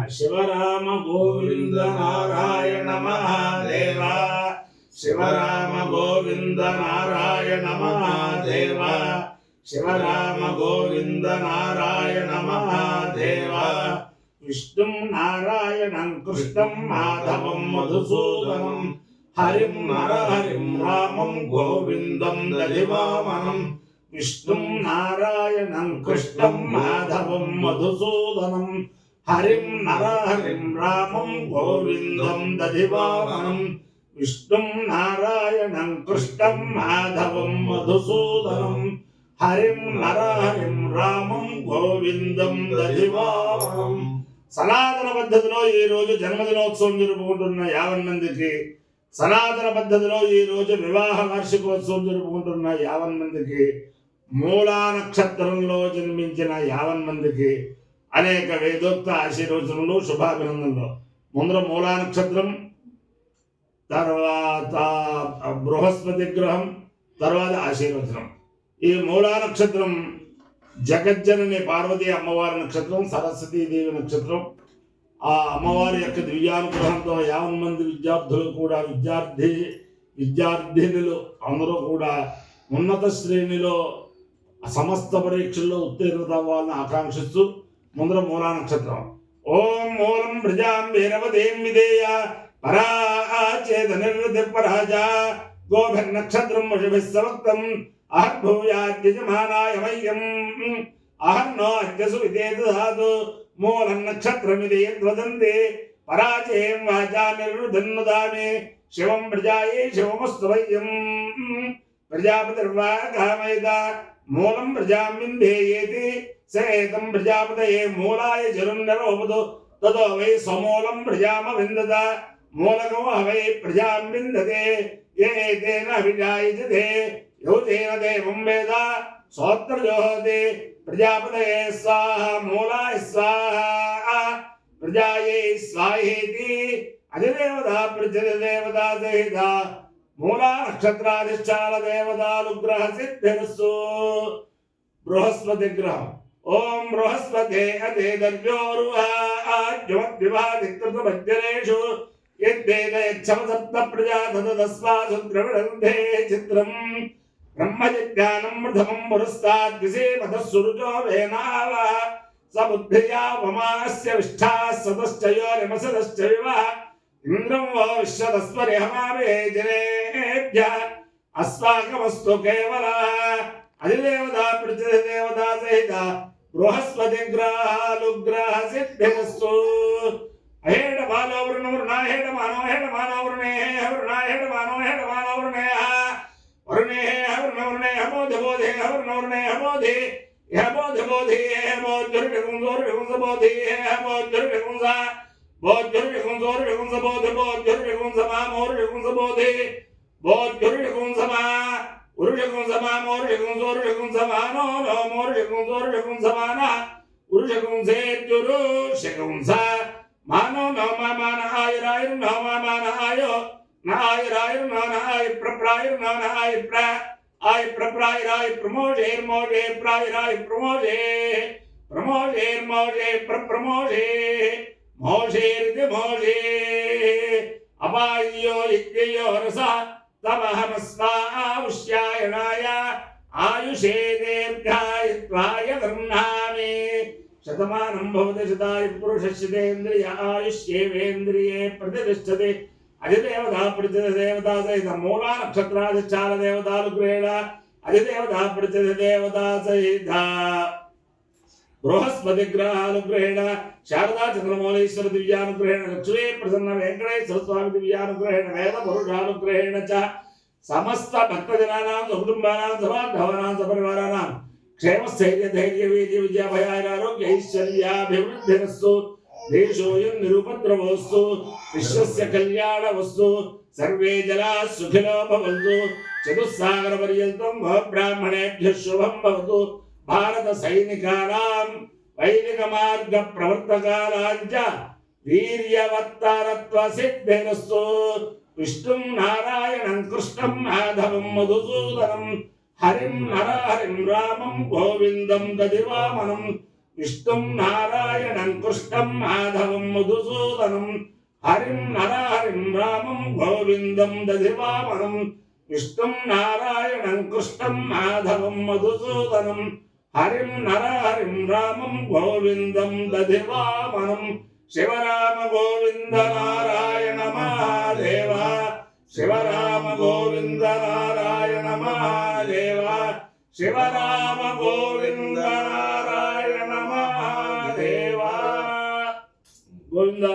శివరామ గోవింద నారాయణ మహాదేవ శివరామ గోవింద నారాయణ మహాదేవ శివరామ గోవింద నారాయణ మహాదేవ విష్ణుం నారాయణం కృష్ణం మాధవం మధుసూదనం హరిం నరహరిం రామం గోవిందం దధివామనం విష్ణుం నారాయణం కృష్ణం మాధవం మధుసూదనం హరిం నరహరిం రామం గోవిందం దధివామనం విష్ణుం నారాయణం కృష్ణం మాధవం మధుసూదనం హరిం నరహరిం రామం గోవిందం దధివామనం. సనాతన పద్ధతిలో ఈరోజు జన్మదినోత్సవం జరుపుకుంటున్న 50 మందికి, సనాతన పద్ధతిలో ఈరోజు వివాహ వార్షికోత్సవం జరుపుకుంటున్న 50 మందికి, మూలా నక్షత్రంలో జన్మించిన 50 మందికి అనేక వేదోక్త ఆశీర్వచనలు శుభాభినందనలు. ముందర మూలా నక్షత్రం, తర్వాత బృహస్పతి గ్రహం, తర్వాత ఆశీర్వచనం. ఈ మూలా నక్షత్రం జగజ్జనని పార్వతీ అమ్మవారి నక్షత్రం, సరస్వతీదేవి నక్షత్రం. ఆ అమ్మవారి యొక్క దివ్యానుగ్రహంతో 50 మంది విద్యార్థులు కూడా విద్యార్థినులు అందరూ కూడా ఉన్నత శ్రేణిలో సమస్త పరీక్షల్లో ఉత్తీర్ణత అవ్వాలని ఆకాంక్షిస్తూ ముందర మూలా నక్షత్రం. ఓం మూలం ప్రజాం వీరవదేం విధేయ పరాచేత నిర్వృతి పరాజా గోభిర్నక్షత్రం వశుభిస్సవక్తం అహర్భూయాద్యజమానాయ మహ్యం అహర్నో అద్యసు విదేదధాతు మూలం నక్షత్రమిది యద్వదంతే పరాజయం వాచా నిర్వృధన్నుదామి శివం ప్రజాయే శివమస్తు వయ్యం ప్రజాపతిర్వా కామయత మూలం ప్రజాం వింధేయేతి సేతం ప్రజాపతయే మూలాయ జలం నిరోపదు తదో వై సమూలం ప్రజామ విందత మూలకో వై ప్రజాం విందతే ఏతేన అభిజాయతే యోతేన దేవం వేద సోత్రజోహతే ప్రజాపతయే స్వాహ మూలాయ స్వాహ ప్రజాయే స్వాహేతి అధిదేవతా ప్రజదేవతా సహిత మూలా నక్షత్రాధిష్టాన దేవతానుగ్రహ సిద్ధిరస్సు. బృహస్పతి గ్రహం. ఓం బృహస్పతే అతే దర్వ్యోరుహాద్యమద్వివాదికృతమజ్జనేషు యద్దేన యచ్చమ సప్త ప్రజా తదస్వాసు ద్రవిడంతే చిత్రం బ్రహ్మజిజ్ఞానం ప్రథమం పురస్తాద్విసేమతస్సురుజో వేనావ సబుద్ధియా వమాస్య విష్ఠా సతశ్చయో నిమసదశ్చ వివః ఇంద్రం వో విశ్వదస్వరిహమావే జనేభ్య అస్మాకమస్తు కేవల అధిదేవతా ప్రతిదేవతా సహిత బృహస్పతి గ్రహాలుగ్రహ సిద్ధిరస్సు. అహేడ బాలో వృణ వృణాహేడ మానో హేడ మానో వృణే వృణాహేడ మానో హేడ మానో వృణే వరుణే వరుణ వరుణే హబోధి బోధే వరుణ వరుణే హబోధి హబోధి బోధి హబోధుర్విగుంస బోధి హబోధుర్విగుంస బోధుర్విగుంస బోధి బోధుర్విగుంస మామోర్విగుంస బోధి బోధుర్విగుంస మా ఉరుషగుంస మామోర్విగుంసోర్విగుంస మానో నోమోర్విగుంసోర్విగుంస మాన ఉరుషగుంసేత్యురుషగుంస మానో నోమ మాన ఆయురాయుర్ నోమ మాన ఆయో నాయురాయుర్ నానాయ ప్రప్రాయుర్ నానాయ ప్ర ఆయ ప్రప్రాయురాయ ప్రమోషేర్ మోషే ప్రాయురాయ ప్రమోషే ప్రమోషేర్ మోషే ప్రమోషే మోషేరితి మోషే అపాయ్యో ఇత్యయో రస తమహమస్మావుష్యాయణాయ ఆయుషే దీర్ఘాయుత్వాయ గృహ్ణామి శతమానం భవతి శతాయు పురుషస్యేంద్రియ ఆయుష్యేవేంద్రియే ప్రతిష్టతి అధిదేవతా ప్రతిదేవతా సహిత మూలా నక్షత్రాధిష్టాన దేవతానుగ్రహేణ అధిదేవతా ప్రతిదేవతా సహిత బృహస్పతి గ్రహానుగ్రహేణ శారదా చంద్రమౌళీశ్వర దివ్యానుగ్రహేణ లక్ష్మీ ప్రసన్న వెంకటేశ్వర స్వామి దివ్యానుగ్రహేణ వేద పురుషానుగ్రహేణ చ సమస్త భక్తజనానాం కుటుంబానాం సమాధవానాం సపరివారానాం క్షేమస్థైర్య ధైర్య వీర్య విద్యాభయారోగ్య ఐశ్వర్యాభివృద్ధిరస్తు దేశోయం నిరుపద్రవోస్తు విశ్వస్య కళ్యాణవస్తు సర్వే జనా సుఖినో భవంతు చతుస్సాగర పర్యంతం బ్రాహ్మణేభ్యః శుభం భవతు భారత సైనికానాం వైదిక మార్గ ప్రవర్తకానాంచ వీర్యవత్తరత్వ సిద్ధిరస్తు. విష్ణుం నారాయణం కృష్ణం మాధవం మధుసూదనం హరిం నరహరిం రామం గోవిందం దధివామనం విష్ణుం నారాయణం కృష్ణం మాధవం మధుసూదనం హరిం నరహరిం రామం గోవిందం దధివామనం విష్ణుం నారాయణం కృష్ణం మాధవం మధుసూదనం హరిం నరహరిం రామం గోవిందం దధివామనం శివరామ గోవింద నారాయణ మహాదేవ శివరామ గోవింద నారాయణ మహాదేవ శివరామ గోవింద నారాయణ మహాదేవ గోవింద